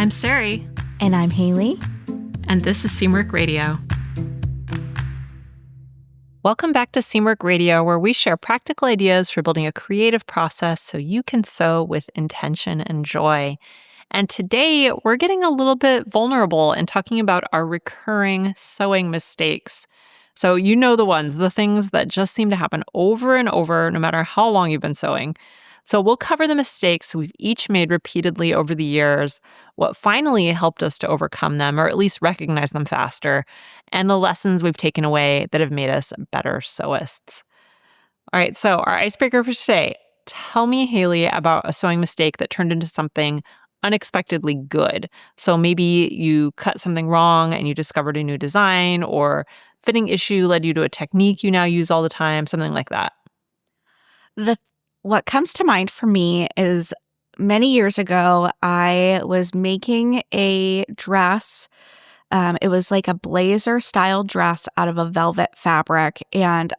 I'm Sarai. And I'm Haley. And this is Seamwork Radio. Welcome back to Seamwork Radio, where we share practical ideas for building a creative process so you can sew with intention and joy. And today, we're getting a little bit vulnerable and talking about our recurring sewing mistakes. So you know the ones, the things that just seem to happen over and over, no matter how long you've been sewing. So we'll cover the mistakes we've each made repeatedly over the years, what finally helped us to overcome them, or at least recognize them faster, and the lessons we've taken away that have made us better sewists. All right, so our icebreaker for today. Tell me, Haley, about a sewing mistake that turned into something unexpectedly good. So maybe you cut something wrong and you discovered a new design, or fitting issue led you to a technique you now use all the time, something like that. What comes to mind for me is many years ago, I was making a dress. It was like a blazer style dress out of a velvet fabric. And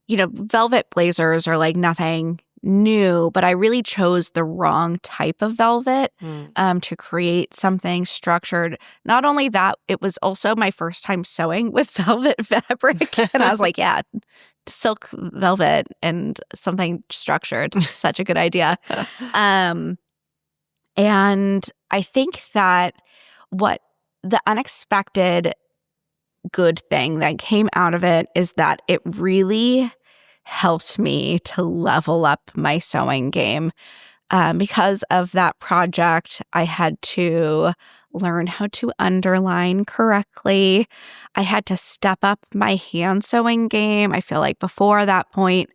velvet blazers are like nothing new, but I really chose the wrong type of velvet to create something structured. Not only that, it was also my first time sewing with velvet fabric. And I was like, yeah, silk velvet and something structured. Such a good idea. And I think that what the unexpected good thing that came out of it is that it really helped me to level up my sewing game. Because of that project, I had to learn how to underline correctly. I had to step up my hand sewing game. I feel like before that point,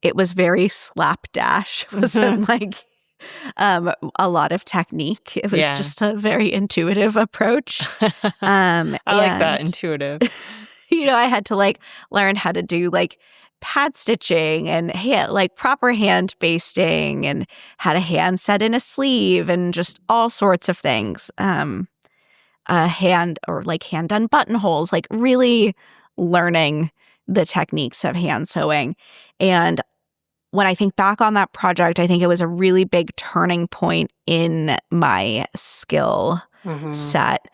it was very slapdash. It wasn't like a lot of technique. It was just a very intuitive approach. I like that, intuitive. I had to learn how to do pad stitching and proper hand basting, and had a hand set in a sleeve and just all sorts of things. Hand done buttonholes, really learning the techniques of hand sewing. And when I think back on that project, I think it was a really big turning point in my skill set.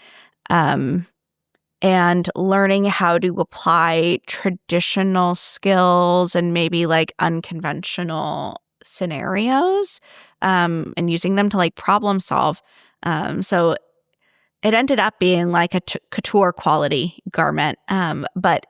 And learning how to apply traditional skills and maybe unconventional scenarios, and using them to problem solve. So it ended up being a couture quality garment. But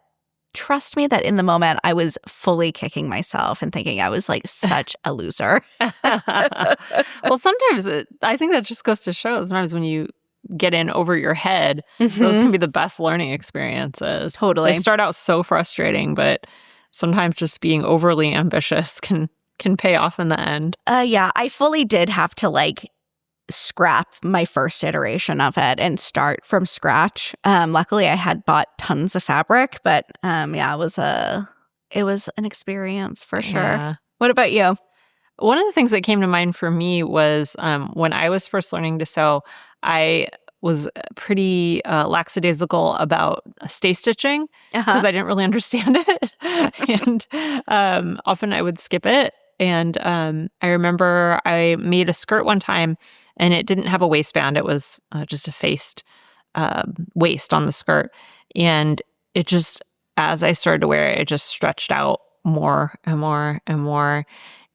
trust me that in the moment I was fully kicking myself and thinking I was such a loser. Well, sometimes I think that just goes to show sometimes when you get in over your head, those can be the best learning experiences. Totally. They start out so frustrating, but sometimes just being overly ambitious can pay off in the end. Yeah, I fully did have to scrap my first iteration of it and start from scratch. Luckily, I had bought tons of fabric, but it was an experience for sure. Yeah. What about you? One of the things that came to mind for me was when I was first learning to sew, I was pretty lackadaisical about stay stitching because I didn't really understand it. And often I would skip it. And I remember I made a skirt one time and it didn't have a waistband. It was just a faced waist on the skirt. And it just, as I started to wear it, it just stretched out more and more and more.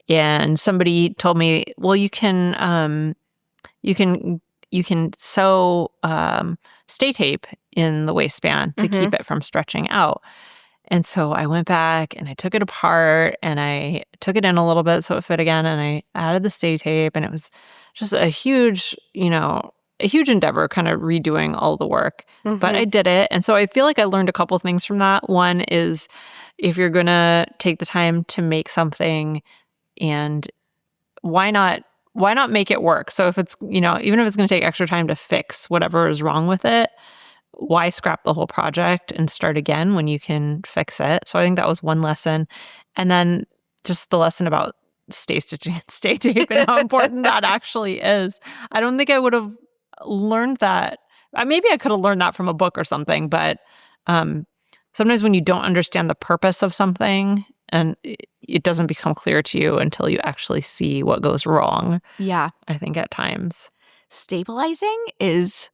And somebody told me, well, you can sew stay tape in the waistband to keep it from stretching out. And so I went back and I took it apart and I took it in a little bit so it fit again, and I added the stay tape, and it was just a huge endeavor kind of redoing all the work. But I did it. And so I feel like I learned a couple things from that. One is if you're going to take the time to make something, and why not make it work? So if it's, even if it's going to take extra time to fix whatever is wrong with it, why scrap the whole project and start again when you can fix it? So I think that was one lesson. And then just the lesson about stay stitching and stay tape and how important that actually is. I don't think I would have learned that. Maybe I could have learned that from a book or something, but sometimes when you don't understand the purpose of something, and it doesn't become clear to you until you actually see what goes wrong. Yeah. I think at times. stabilizing is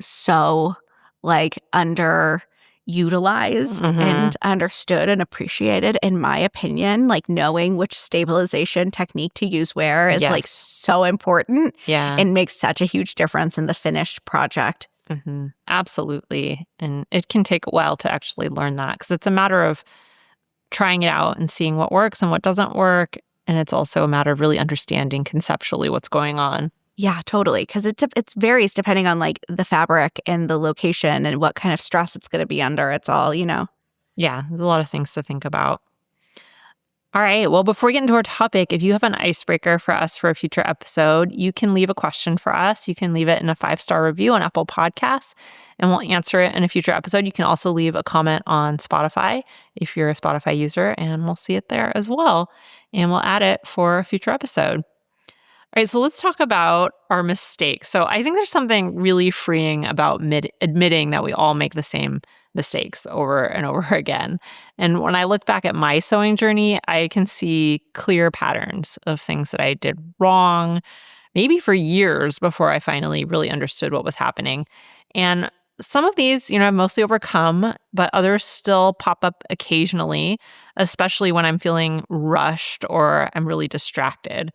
so like underutilized and understood and appreciated, in my opinion. Like knowing which stabilization technique to use where is like so important. Yeah. And makes such a huge difference in the finished project. Absolutely. And it can take a while to actually learn that because it's a matter of trying it out and seeing what works and what doesn't work. And it's also a matter of really understanding conceptually what's going on. Yeah, totally. Because it varies depending on like the fabric and the location and what kind of stress it's going to be under. It's all, Yeah, there's a lot of things to think about. All right. Well, before we get into our topic, if you have an icebreaker for us for a future episode, you can leave a question for us. You can leave it in a 5-star review on Apple Podcasts, and we'll answer it in a future episode. You can also leave a comment on Spotify if you're a Spotify user, and we'll see it there as well. And we'll add it for a future episode. All right, so let's talk about our mistakes. So I think there's something really freeing about admitting that we all make the same mistakes over and over again. And when I look back at my sewing journey, I can see clear patterns of things that I did wrong, maybe for years before I finally really understood what was happening. And some of these, I've mostly overcome, but others still pop up occasionally, especially when I'm feeling rushed or I'm really distracted.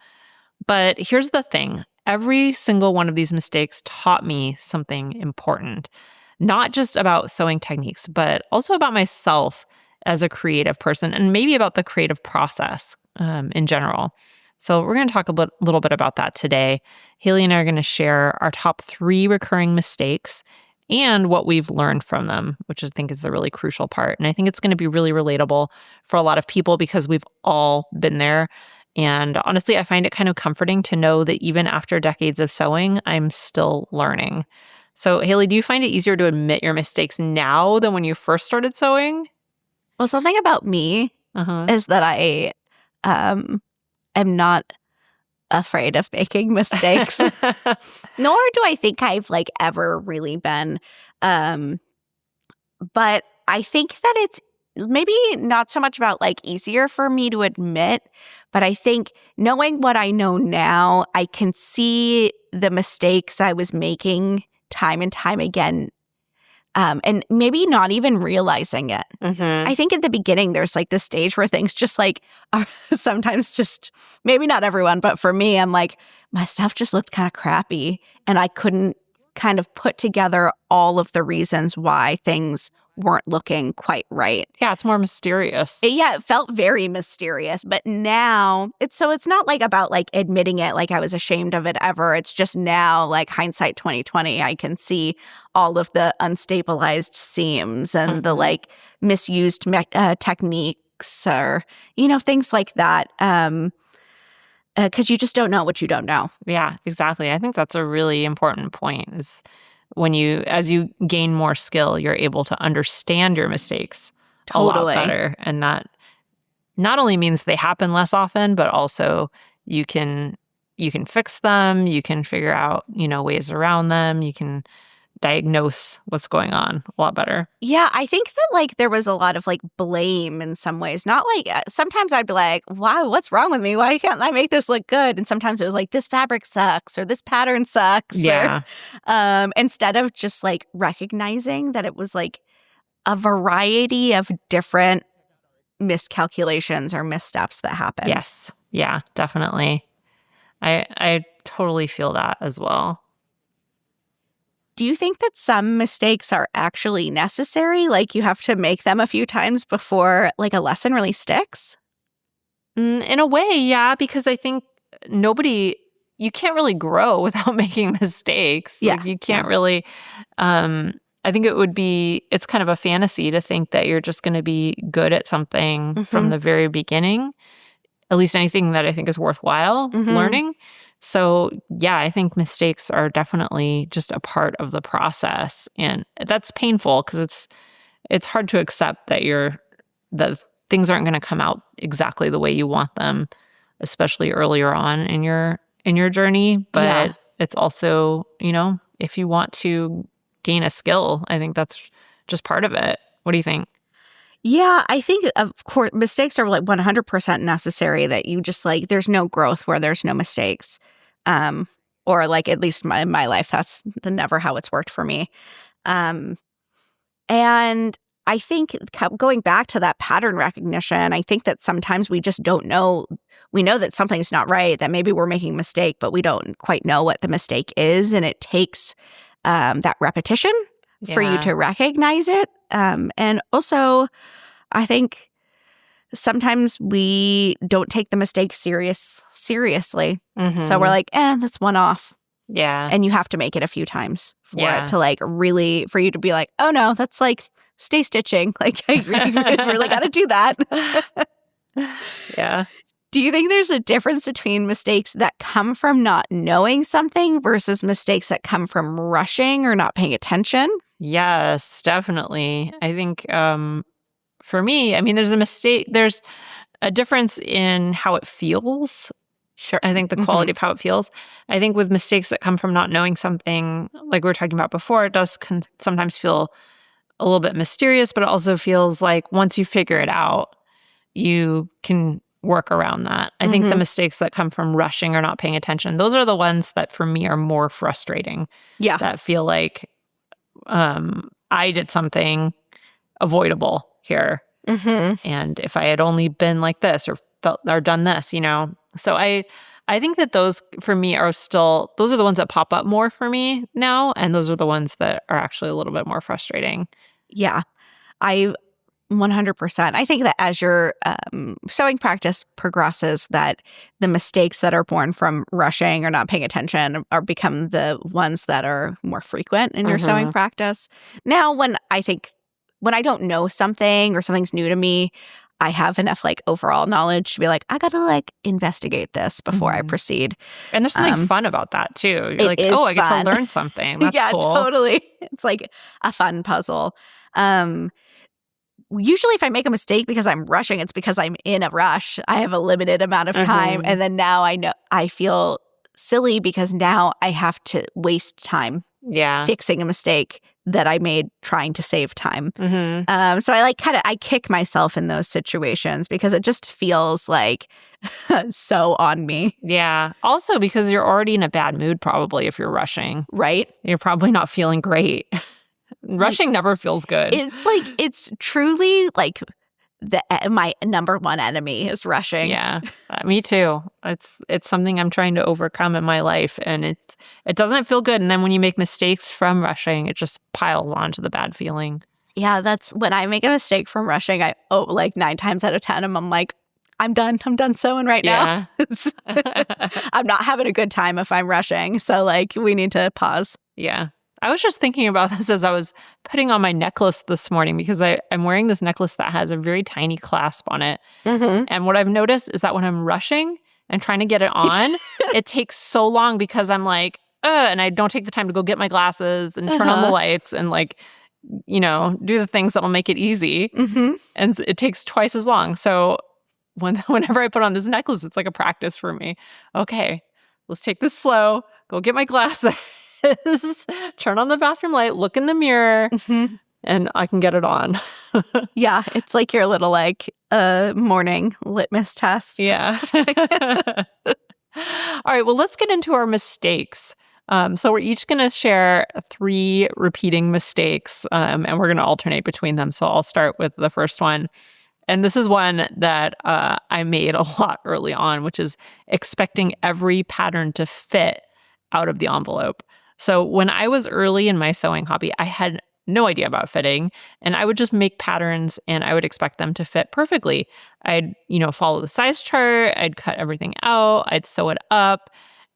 But here's the thing. Every single one of these mistakes taught me something important, not just about sewing techniques, but also about myself as a creative person and maybe about the creative process in general. So we're going to talk a little bit about that today. Haley and I are going to share our top 3 recurring mistakes and what we've learned from them, which I think is the really crucial part. And I think it's going to be really relatable for a lot of people because we've all been there. And honestly, I find it kind of comforting to know that even after decades of sewing, I'm still learning. So, Haley, do you find it easier to admit your mistakes now than when you first started sewing? Well, something about me is that I am not afraid of making mistakes, nor do I think I've like ever really been. But I think that it's maybe not so much about like easier for me to admit, but I think knowing what I know now, I can see the mistakes I was making time and time again. And maybe not even realizing it. I think at the beginning, there's like this stage where things just like are sometimes just, maybe not everyone, but for me, I'm like, my stuff just looked kind of crappy. And I couldn't kind of put together all of the reasons why things weren't looking quite right. Yeah, it's more mysterious. It felt very mysterious. But now, it's not like about like admitting it like I was ashamed of it ever. It's just now, like hindsight 2020, I can see all of the unstabilized seams and the like misused techniques or, things like that. Because you just don't know what you don't know. Yeah, exactly. I think that's a really important point is as you gain more skill, you're able to understand your mistakes a lot better. And that not only means they happen less often, but also you can fix them, you can figure out, ways around them, you can diagnose what's going on a lot better. Yeah, I think that like there was a lot of like blame in some ways. Not like sometimes I'd be like, wow, what's wrong with me? Why can't I make this look good? And sometimes it was like, this fabric sucks or this pattern sucks. Yeah. Or, instead of just like recognizing that it was like a variety of different miscalculations or missteps that happened. Yes. Yeah, definitely. I totally feel that as well. Do you think that some mistakes are actually necessary? Like you have to make them a few times before like a lesson really sticks? In a way, yeah, because I think you can't really grow without making mistakes. Yeah. Like you can't really, I think it's kind of a fantasy to think that you're just going to be good at something from the very beginning, at least anything that I think is worthwhile learning. So yeah, I think mistakes are definitely just a part of the process. And that's painful because it's hard to accept that that things aren't going to come out exactly the way you want them, especially earlier on in your journey. But it's also, if you want to gain a skill, I think that's just part of it. What do you think? Yeah, I think, of course, mistakes are like 100% necessary, that you just like, there's no growth where there's no mistakes. or like at least in my life, that's never how it's worked for me. And I think going back to that pattern recognition, I think that sometimes we just don't know. We know that something's not right, that maybe we're making a mistake, but we don't quite know what the mistake is. And it takes that repetition for you to recognize it. And also, I think sometimes we don't take the mistake seriously. So we're like, that's one off. Yeah. And you have to make it a few times for it to like really, for you to be like, oh no, that's like stay stitching. Like I really got to do that. Yeah. Do you think there's a difference between mistakes that come from not knowing something versus mistakes that come from rushing or not paying attention? Yes, definitely. I think for me, I mean, there's a difference in how it feels. Sure. I think the quality of how it feels. I think with mistakes that come from not knowing something, like we were talking about before, it does sometimes feel a little bit mysterious, but it also feels like once you figure it out, you can work around that. I think the mistakes that come from rushing or not paying attention, those are the ones that for me are more frustrating. Yeah. That feel like I did something avoidable here. And if I had only been like this or done this, So I think that those for me those are the ones that pop up more for me now. And those are the ones that are actually a little bit more frustrating. Yeah. I 100%. I think that as your sewing practice progresses, that the mistakes that are born from rushing or not paying attention become the ones that are more frequent in your sewing practice. Now, when I don't know something or something's new to me, I have enough like overall knowledge to be like, I gotta like investigate this before I proceed. And there's something fun about that too. You're like, oh, I get to learn something. That's yeah, cool. Totally. It's like a fun puzzle. Usually if I make a mistake because I'm rushing, it's because I'm in a rush. I have a limited amount of time. And then now I feel silly because now I have to waste time fixing a mistake that I made trying to save time. So I kick myself in those situations because it just feels like so on me. Yeah. Also because you're already in a bad mood probably if you're rushing. Right. You're probably not feeling great. Rushing never feels good. It's truly like my number one enemy is rushing. Yeah, me too. It's something I'm trying to overcome in my life, and it doesn't feel good. And then when you make mistakes from rushing, it just piles onto the bad feeling. Yeah, that's when I make a mistake from rushing. Like 9 times out of 10, I'm like, I'm done sewing right now. I'm not having a good time if I'm rushing. So like we need to pause. Yeah. I was just thinking about this as I was putting on my necklace this morning because I'm wearing this necklace that has a very tiny clasp on it. And what I've noticed is that when I'm rushing and trying to get it on, it takes so long because I'm like, and I don't take the time to go get my glasses and turn on the lights and like, do the things that will make it easy. And it takes twice as long. So whenever I put on this necklace, it's like a practice for me. Okay, let's take this slow, go get my glasses. Turn on the bathroom light, look in the mirror, and I can get it on. Yeah, it's like your little morning litmus test. Yeah. All right, well, let's get into our mistakes. So we're each going to share 3 repeating mistakes, and we're going to alternate between them. So I'll start with the first one. And this is one that I made a lot early on, which is expecting every pattern to fit out of the envelope. So when I was early in my sewing hobby, I had no idea about fitting, and I would just make patterns and I would expect them to fit perfectly. I'd, follow the size chart, I'd cut everything out, I'd sew it up,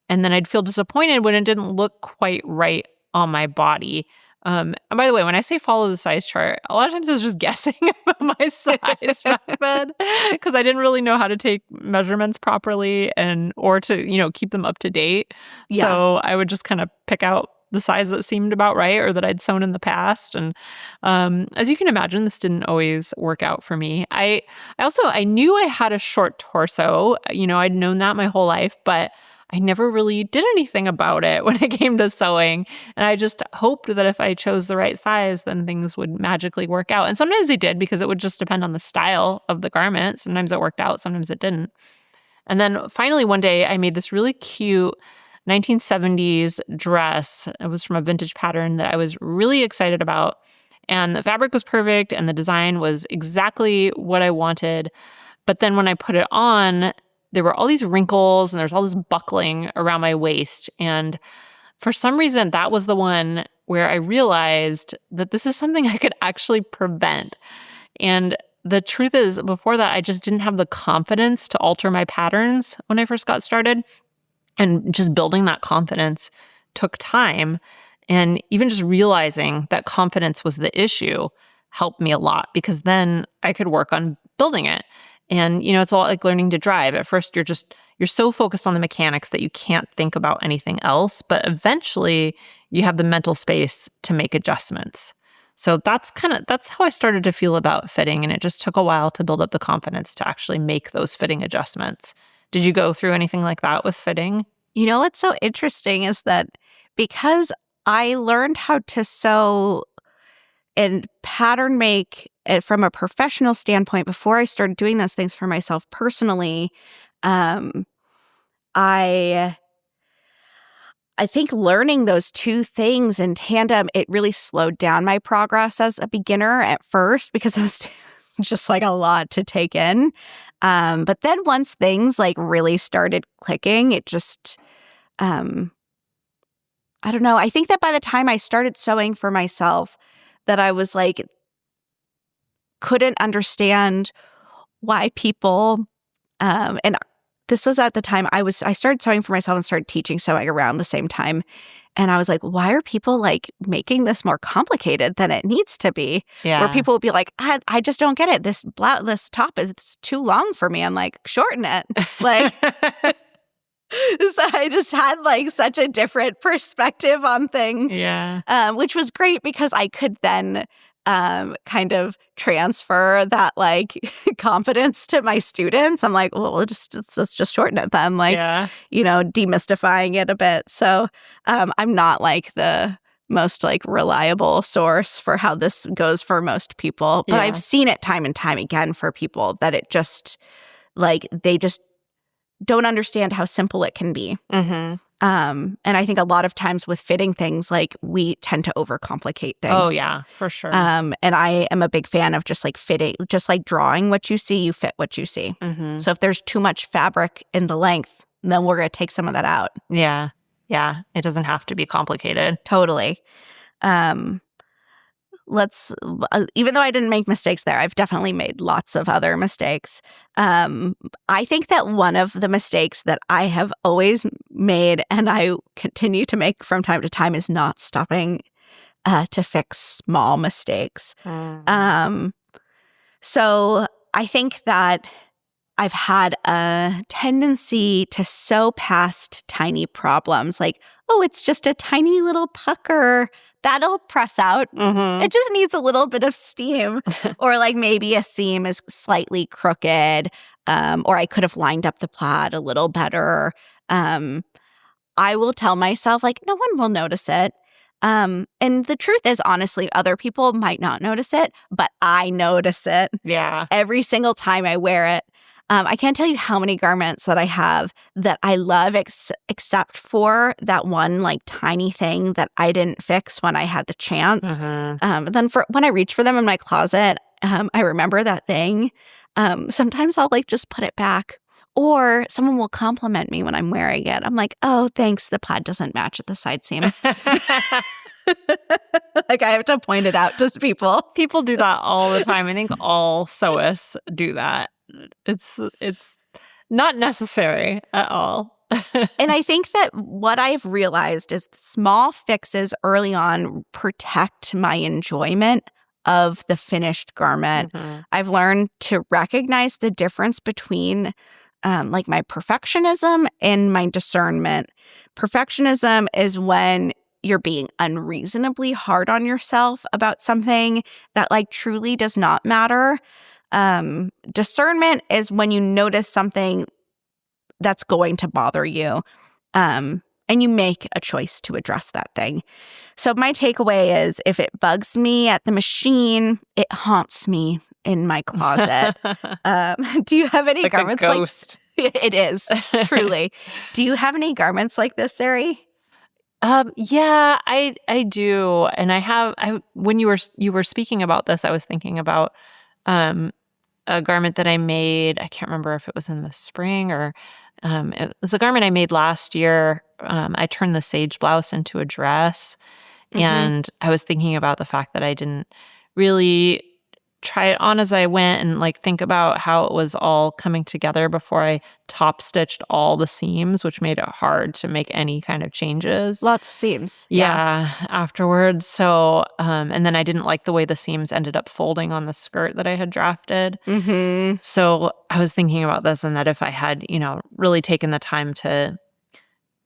and then I'd feel disappointed when it didn't look quite right on my body. And by the way, when I say follow the size chart, a lot of times I was just guessing about my size back then because I didn't really know how to take measurements properly or to, keep them up to date. Yeah. So I would just kind of pick out the size that seemed about right or that I'd sewn in the past. And as you can imagine, this didn't always work out for me. I knew I had a short torso. I'd known that my whole life, but I never really did anything about it when it came to sewing. And I just hoped that if I chose the right size, then things would magically work out. And sometimes they did because it would just depend on the style of the garment. Sometimes it worked out, sometimes it didn't. And then finally one day I made this really cute 1970s dress. It was from a vintage pattern that I was really excited about. And the fabric was perfect and the design was exactly what I wanted. But then when I put it on, there were all these wrinkles and there's all this buckling around my waist. And for some reason, that was the one where I realized that this is something I could actually prevent. And the truth is, before that, I just didn't have the confidence to alter my patterns when I first got started. And just building that confidence took time. And even just realizing that confidence was the issue helped me a lot, because then I could work on building it. And, it's a lot like learning to drive. At first, you're so focused on the mechanics that you can't think about anything else. But eventually, you have the mental space to make adjustments. So that's how I started to feel about fitting. And it just took a while to build up the confidence to actually make those fitting adjustments. Did you go through anything like that with fitting? What's so interesting is that because I learned how to sew and pattern make it from a professional standpoint before I started doing those things for myself personally, I think learning those two things in tandem, it really slowed down my progress as a beginner at first, because it was just like a lot to take in. But then once things like really started clicking, it just, I don't know. I think that by the time I started sewing for myself, that I was like, couldn't understand why people, and this was at the time I started sewing for myself and started teaching sewing around the same time. And I was like, why are people like making this more complicated than it needs to be? Yeah. Where people would be like, I just don't get it. This top is too long for me. I'm like, shorten it. Like, so I just had like such a different perspective on ththings. Yeah. Which was great because I could then kind of transfer that like confidence to my students. I'm like, well, let's just shorten it then, like, Yeah. Demystifying it a bit. So I'm not like the most like reliable source for how this goes for most people, but Yeah. I've seen it time and time again for people that it just like they just don't understand how simple it can be. Mm-hmm. And I think a lot of times with fitting things, like we tend to overcomplicate things. Oh, yeah, for sure. And I am a big fan of just like fitting, just like drawing what you see, you fit what you see. Mm-hmm. So if there's too much fabric in the length, then we're going to take some of that out. Yeah. Yeah. It doesn't have to be complicated. Totally. Even though I didn't make mistakes there, I've definitely made lots of other mistakes. I think that one of the mistakes that I have always made and I continue to make from time to time is not stopping to fix small mistakes. So I think that I've had a tendency to sew past tiny problems, like, oh, it's just a tiny little pucker. That'll press out. Mm-hmm. It just needs a little bit of steam. Or like maybe a seam is slightly crooked, or I could have lined up the plaid a little better. I will tell myself, like, no one will notice it. And the truth is, honestly, other people might not notice it, but I notice it. Yeah. Every single time I wear it. I can't tell you how many garments that I have that I love except for that one like tiny thing that I didn't fix when I had the chance. Mm-hmm. But then when I reach for them in my closet, I remember that thing. Sometimes I'll like just put it back, or someone will compliment me when I'm wearing it. I'm like, oh, thanks. The plaid doesn't match at the side seam. Like I have to point it out to people. People do that all the time. I think all sewists do that. It's not necessary at all. And I think that what I've realized is small fixes early on protect my enjoyment of the finished garment. Mm-hmm. I've learned to recognize the difference between like my perfectionism and my discernment. Perfectionism is when you're being unreasonably hard on yourself about something that like truly does not matter. Discernment is when you notice something that's going to bother you, and you make a choice to address that thing. So my takeaway is if it bugs me at the machine, it haunts me in my closet. Do you have any like garments a ghost. It is, truly. Do you have any garments like this, Sari? Yeah, I do. And when you were speaking about this, I was thinking about um a garment that I made. I can't remember if it was in the spring or it was a garment I made last year. I turned the sage blouse into a dress. And I was thinking about the fact that I didn't really try it on as I went and like think about how it was all coming together before I top stitched all the seams, which made it hard to make any kind of changes. Lots of seams. Yeah, afterwards. So, and then I didn't like the way the seams ended up folding on the skirt that I had drafted. So I was thinking about this and that if I had, really taken the time to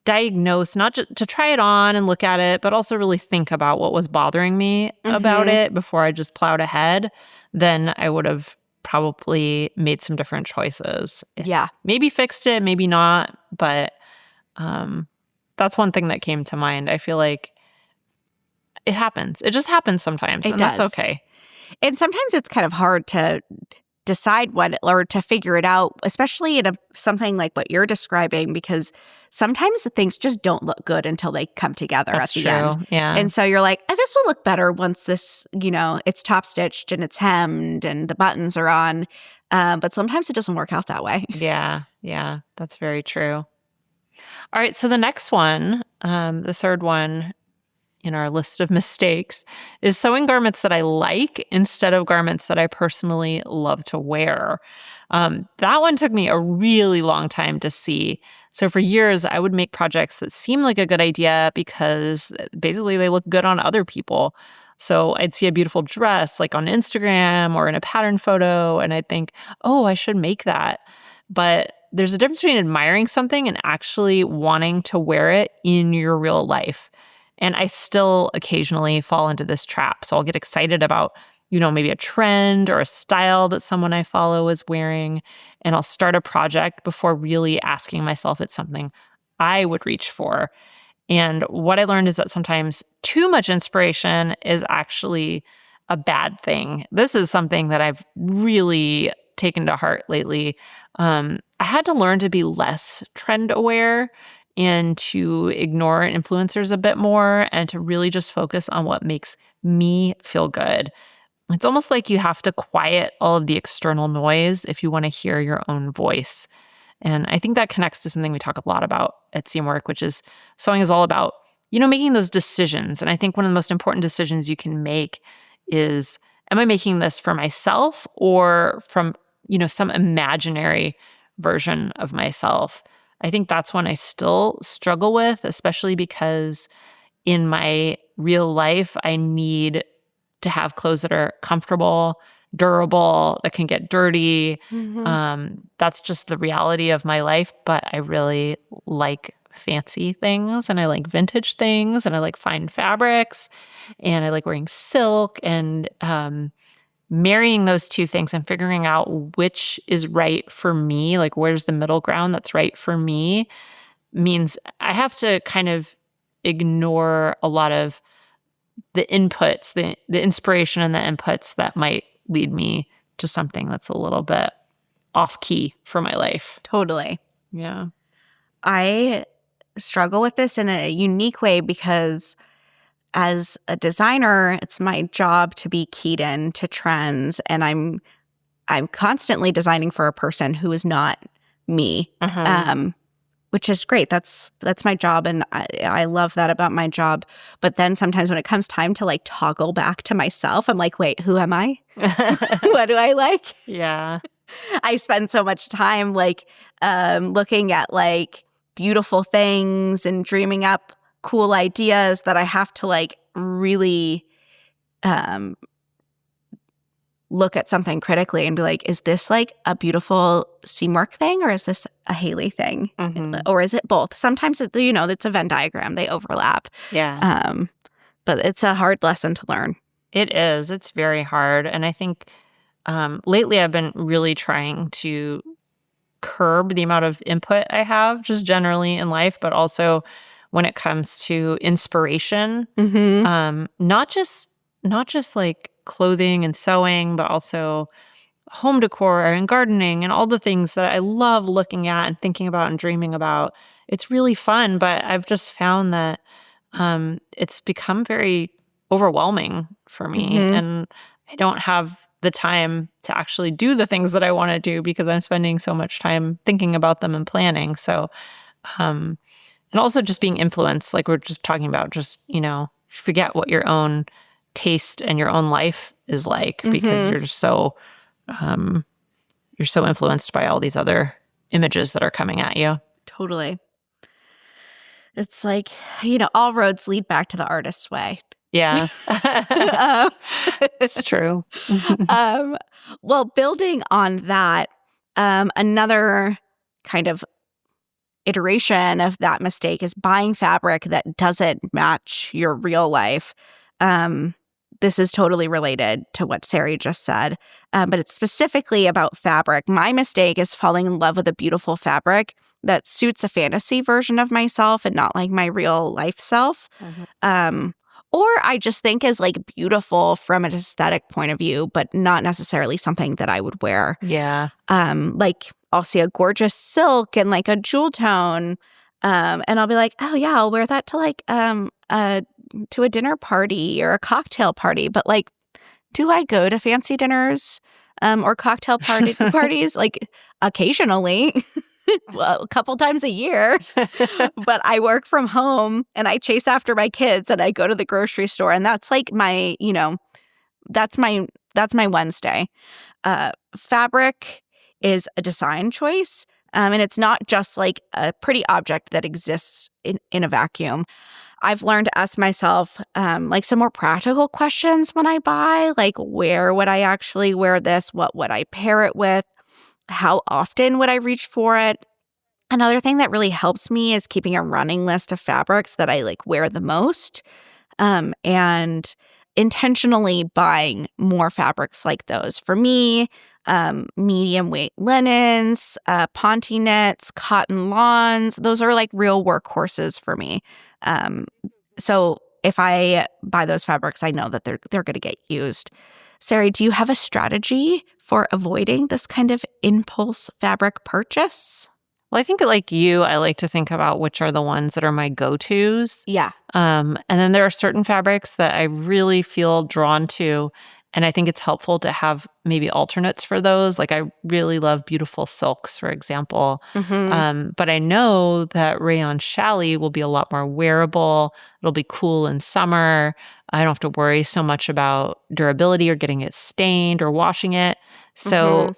diagnose, not just to try it on and look at it, but also really think about what was bothering me about it before I just plowed ahead, then I would have probably made some different choices. Yeah. Maybe fixed it, maybe not, but that's one thing that came to mind. I feel like it happens. It just happens sometimes, and that's okay. And sometimes it's kind of hard to decide what or to figure it out, especially in something like what you're describing, because sometimes things just don't look good until they come together at the end. Yeah. And so you're like, this will look better once this, it's top stitched and it's hemmed and the buttons are on. But sometimes it doesn't work out that way. Yeah. That's very true. All right. So the next one, the third one in our list of mistakes, is sewing garments that I like instead of garments that I personally love to wear. That one took me a really long time to see. So for years, I would make projects that seemed like a good idea because basically they look good on other people. So I'd see a beautiful dress like on Instagram or in a pattern photo, and I'd think, oh, I should make that. But there's a difference between admiring something and actually wanting to wear it in your real life. And I still occasionally fall into this trap. So I'll get excited about, maybe a trend or a style that someone I follow is wearing. And I'll start a project before really asking myself if it's something I would reach for. And what I learned is that sometimes too much inspiration is actually a bad thing. This is something that I've really taken to heart lately. I had to learn to be less trend aware and to ignore influencers a bit more and to really just focus on what makes me feel good. It's almost like you have to quiet all of the external noise if you want to hear your own voice. And I think that connects to something we talk a lot about at Seamwork, which is sewing is all about, making those decisions. And I think one of the most important decisions you can make is, am I making this for myself or from, some imaginary version of myself? I think that's one I still struggle with, especially because in my real life, I need to have clothes that are comfortable, durable, that can get dirty. That's just the reality of my life. But I really like fancy things and I like vintage things and I like fine fabrics and I like wearing silk and marrying those two things and figuring out which is right for me, like where's the middle ground that's right for me, means I have to kind of ignore a lot of the inputs, the inspiration and the inputs that might lead me to something that's a little bit off key for my life. Totally. Yeah. I struggle with this in a unique way because as a designer, it's my job to be keyed in to trends, and I'm constantly designing for a person who is not me, which is great. That's my job, and I love that about my job. But then sometimes when it comes time to like toggle back to myself, I'm like, wait, who am I? What do I like? Yeah. I spend so much time like looking at like beautiful things and dreaming up cool ideas that I have to like really look at something critically and be like, is this like a beautiful Seamwork thing or is this a Haley thing? Or is it both? Sometimes, it's a Venn diagram. They overlap. Yeah. But it's a hard lesson to learn. It is. It's very hard. And I think lately I've been really trying to curb the amount of input I have just generally in life, but also when it comes to inspiration, not just like clothing and sewing, but also home decor and gardening and all the things that I love looking at and thinking about and dreaming about. It's really fun, but I've just found that it's become very overwhelming for me, and I don't have the time to actually do the things that I want to do because I'm spending so much time thinking about them and planning. So, and also just being influenced, like we're just talking about, just, forget what your own taste and your own life is like because you're just you're so influenced by all these other images that are coming at you. Totally. It's like, all roads lead back to the artist's way. Yeah. It's true. Well, building on that, another kind of iteration of that mistake is buying fabric that doesn't match your real life. This is totally related to what Sarai just said, but it's specifically about fabric. My mistake is falling in love with a beautiful fabric that suits a fantasy version of myself and not like my real life self. Or I just think is like beautiful from an aesthetic point of view, but not necessarily something that I would wear. Yeah. Like I'll see a gorgeous silk and like a jewel tone, and I'll be like, oh yeah, I'll wear that to like to a dinner party or a cocktail party. But like, do I go to fancy dinners or cocktail parties? Like occasionally. Well, a couple times a year, but I work from home and I chase after my kids and I go to the grocery store, and that's like my, that's my Wednesday. Fabric is a design choice, and it's not just like a pretty object that exists in a vacuum. I've learned to ask myself like some more practical questions when I buy, like where would I actually wear this? What would I pair it with? How often would I reach for it? Another thing that really helps me is keeping a running list of fabrics that I like wear the most, and intentionally buying more fabrics like those. For me, medium weight linens, ponte knits, cotton lawns, those are like real workhorses for me. So if I buy those fabrics, I know that they're going to get used. Sarai, do you have a strategy for avoiding this kind of impulse fabric purchase? Well, I think like you, I like to think about which are the ones that are my go-tos. Yeah. And then there are certain fabrics that I really feel drawn to, and I think it's helpful to have maybe alternates for those. Like I really love beautiful silks, for example. But I know that rayon challis will be a lot more wearable. It'll be cool in summer. I don't have to worry so much about durability or getting it stained or washing it. So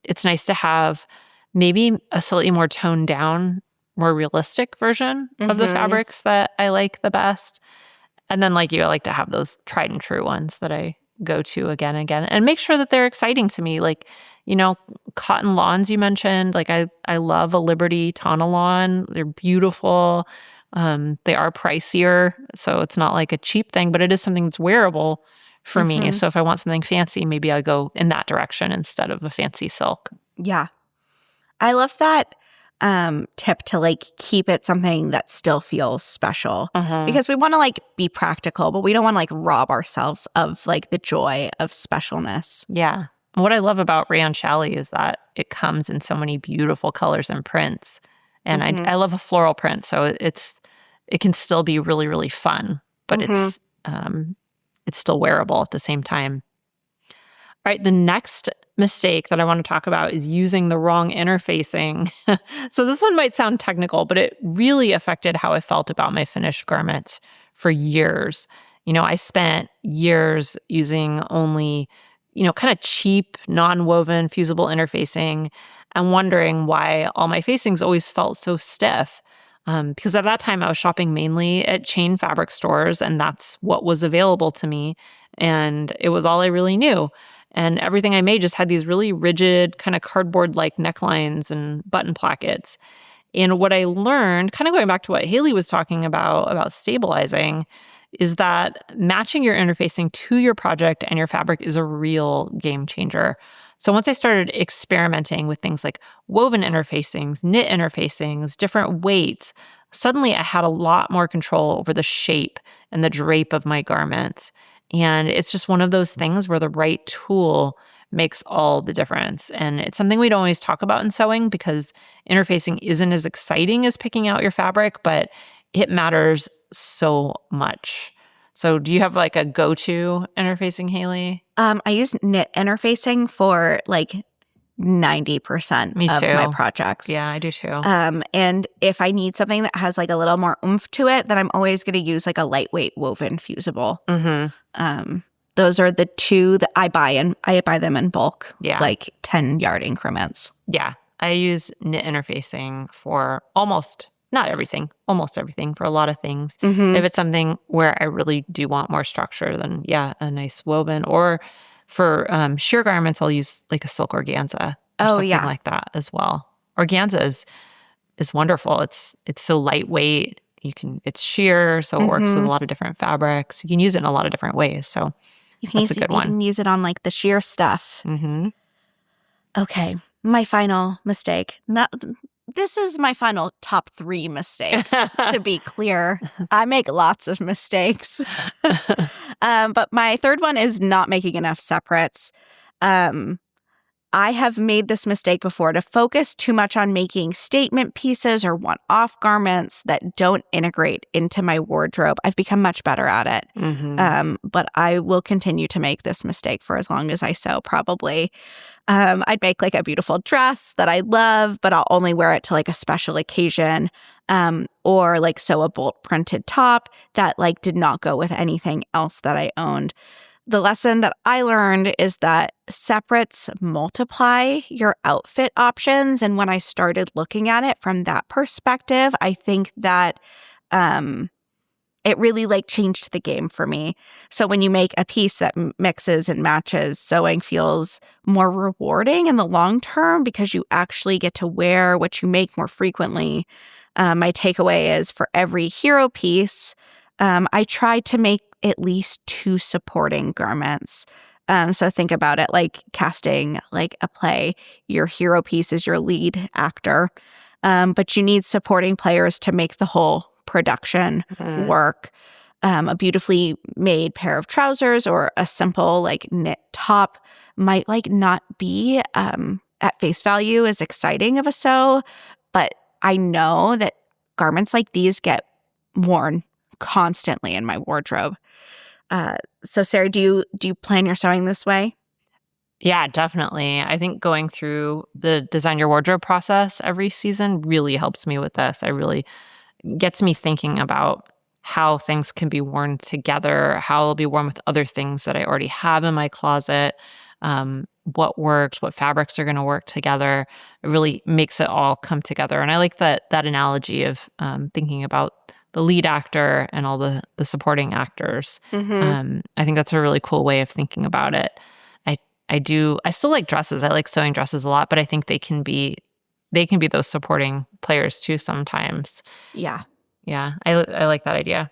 it's nice to have maybe a slightly more toned down, more realistic version of the fabrics that I like the best. And then like you, I like to have those tried and true ones that I go to again and again and make sure that they're exciting to me. Like, cotton lawns you mentioned, like I love a Liberty Tana lawn. They're beautiful. They are pricier, so it's not like a cheap thing, but it is something that's wearable for me. So if I want something fancy, maybe I go in that direction instead of a fancy silk. Yeah. I love that tip to like keep it something that still feels special, because we want to like be practical, but we don't want to like rob ourselves of like the joy of specialness. Yeah. What I love about rayon challis is that it comes in so many beautiful colors and prints. And I love a floral print, so it can still be really, really fun, but it's still wearable at the same time. All right, the next mistake that I want to talk about is using the wrong interfacing. So this one might sound technical, but it really affected how I felt about my finished garments for years. I spent years using only, kind of cheap, non-woven, fusible interfacing and wondering why all my facings always felt so stiff. Because at that time I was shopping mainly at chain fabric stores, and that's what was available to me. And it was all I really knew. And everything I made just had these really rigid, kind of cardboard-like necklines and button plackets. And what I learned, kind of going back to what Haley was talking about stabilizing, is that matching your interfacing to your project and your fabric is a real game changer. So once I started experimenting with things like woven interfacings, knit interfacings, different weights, suddenly I had a lot more control over the shape and the drape of my garments. And it's just one of those things where the right tool makes all the difference. And it's something we don't always talk about in sewing because interfacing isn't as exciting as picking out your fabric, but it matters so much. So do you have like a go-to interfacing, Haley? I use knit interfacing for like 90% Me of too. my projects. Yeah, I do too. And if I need something that has like a little more oomph to it, then I'm always going to use like a lightweight woven fusible. Those are the two that I buy, and I buy them in bulk, like 10-yard increments. Yeah, I use knit interfacing for almost everything for a lot of things. If it's something where I really do want more structure, then a nice woven. Or for sheer garments, I'll use like a silk organza or something like that as well. Organza is wonderful. It's so lightweight. It's sheer, so it works with a lot of different fabrics. You can use it in a lot of different ways. So that's a good one. You can use it on like the sheer stuff. Okay, my final mistake. This is my final top 3 mistakes, to be clear. I make lots of mistakes. But my third one is not making enough separates. I have made this mistake before, to focus too much on making statement pieces or one-off garments that don't integrate into my wardrobe. I've become much better at it. But I will continue to make this mistake for as long as I sew, probably. I'd make like a beautiful dress that I love, but I'll only wear it to like a special occasion, or like sew a bolt printed top that like did not go with anything else that I owned. The lesson that I learned is that separates multiply your outfit options. And when I started looking at it from that perspective, I think that it really like changed the game for me. So when you make a piece that mixes and matches, sewing feels more rewarding in the long term because you actually get to wear what you make more frequently. My takeaway is, for every hero piece, I try to make at least 2 supporting garments. So think about it like casting like a play. Your hero piece is your lead actor, but you need supporting players to make the whole production work. A beautifully made pair of trousers or a simple like knit top might like not be at face value as exciting of a sew, but I know that garments like these get worn constantly in my wardrobe. So Sarah, do you plan your sewing this way? Yeah, definitely. I think going through the design your wardrobe process every season really helps me with this. It really gets me thinking about how things can be worn together, how they'll be worn with other things that I already have in my closet, what works, what fabrics are going to work together. It really makes it all come together. And I like that analogy of thinking about the lead actor and all the supporting actors. I think that's a really cool way of thinking about it. I still like dresses. I like sewing dresses a lot, but I think they can be those supporting players too sometimes. Yeah. Yeah. I like that idea.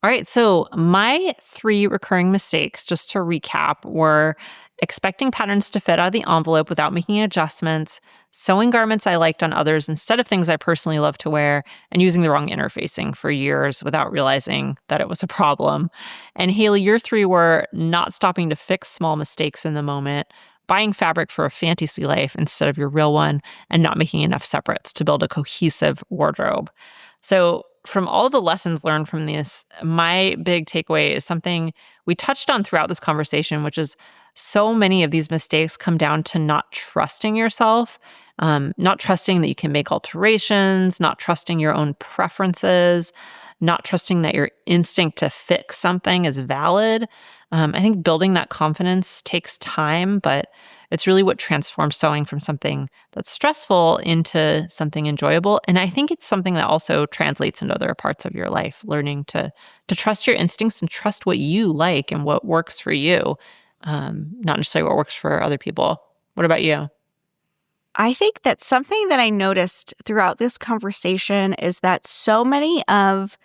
All right. So my 3 recurring mistakes, just to recap, were expecting patterns to fit out of the envelope without making adjustments, sewing garments I liked on others instead of things I personally love to wear, and using the wrong interfacing for years without realizing that it was a problem. And Haley, your 3 were not stopping to fix small mistakes in the moment, buying fabric for a fantasy life instead of your real one, and not making enough separates to build a cohesive wardrobe. So from all the lessons learned from this, my big takeaway is something we touched on throughout this conversation, which is so many of these mistakes come down to not trusting yourself, not trusting that you can make alterations, not trusting your own preferences, not trusting that your instinct to fix something is valid. I think building that confidence takes time, but it's really what transforms sewing from something that's stressful into something enjoyable. And I think it's something that also translates into other parts of your life, learning to trust your instincts and trust what you like and what works for you, not necessarily what works for other people. What about you? I think that something that I noticed throughout this conversation is that so many of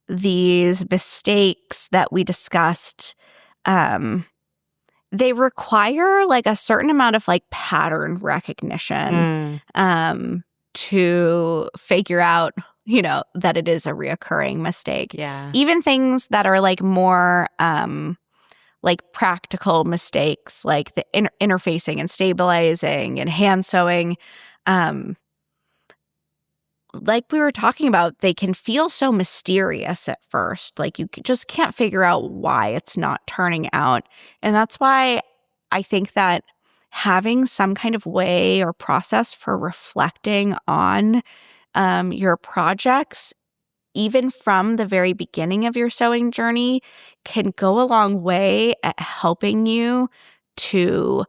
these mistakes that we discussed, they require like a certain amount of like pattern recognition to figure out, that it is a reoccurring mistake. Yeah. Even things that are like more like practical mistakes, like the interfacing and stabilizing and hand sewing, like we were talking about, they can feel so mysterious at first. Like you just can't figure out why it's not turning out. And that's why I think that having some kind of way or process for reflecting on your projects, even from the very beginning of your sewing journey, can go a long way at helping you to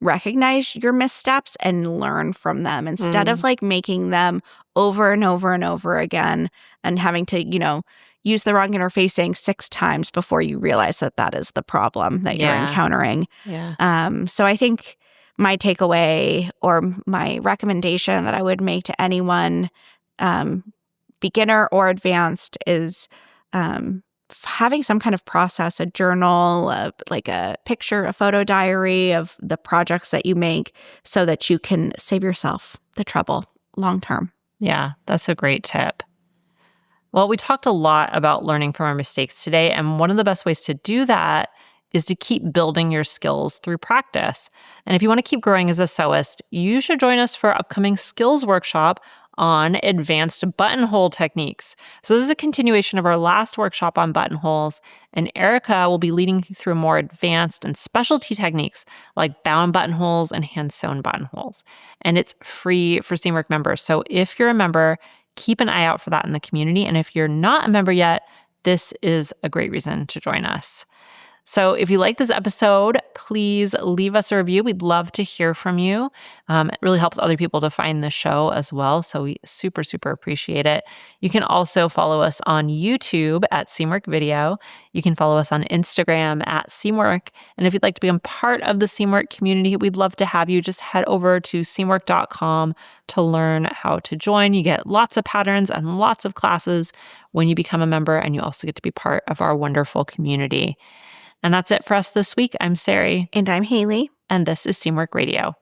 recognize your missteps and learn from them instead of like making them over and over and over again and having to, use the wrong interfacing 6 times before you realize that that is the problem that you're encountering. Yeah. So I think my takeaway or my recommendation that I would make to anyone, beginner or advanced, is having some kind of process, a journal, like a picture, a photo diary of the projects that you make so that you can save yourself the trouble long term. Yeah, that's a great tip. Well, we talked a lot about learning from our mistakes today, and one of the best ways to do that is to keep building your skills through practice. And if you want to keep growing as a sewist, you should join us for our upcoming skills workshop on advanced buttonhole techniques. So this is a continuation of our last workshop on buttonholes, and Erica will be leading you through more advanced and specialty techniques like bound buttonholes and hand-sewn buttonholes. And it's free for Seamwork members. So if you're a member, keep an eye out for that in the community. And if you're not a member yet, this is a great reason to join us. So if you like this episode, please leave us a review. We'd love to hear from you. It really helps other people to find the show as well. So we super appreciate it. You can also follow us on YouTube at Seamwork Video. You can follow us on Instagram at Seamwork. And if you'd like to become part of the Seamwork community, we'd love to have you. Just head over to seamwork.com to learn how to join. You get lots of patterns and lots of classes when you become a member, and you also get to be part of our wonderful community. And that's it for us this week. I'm Sarai. And I'm Haley. And this is Seamwork Radio.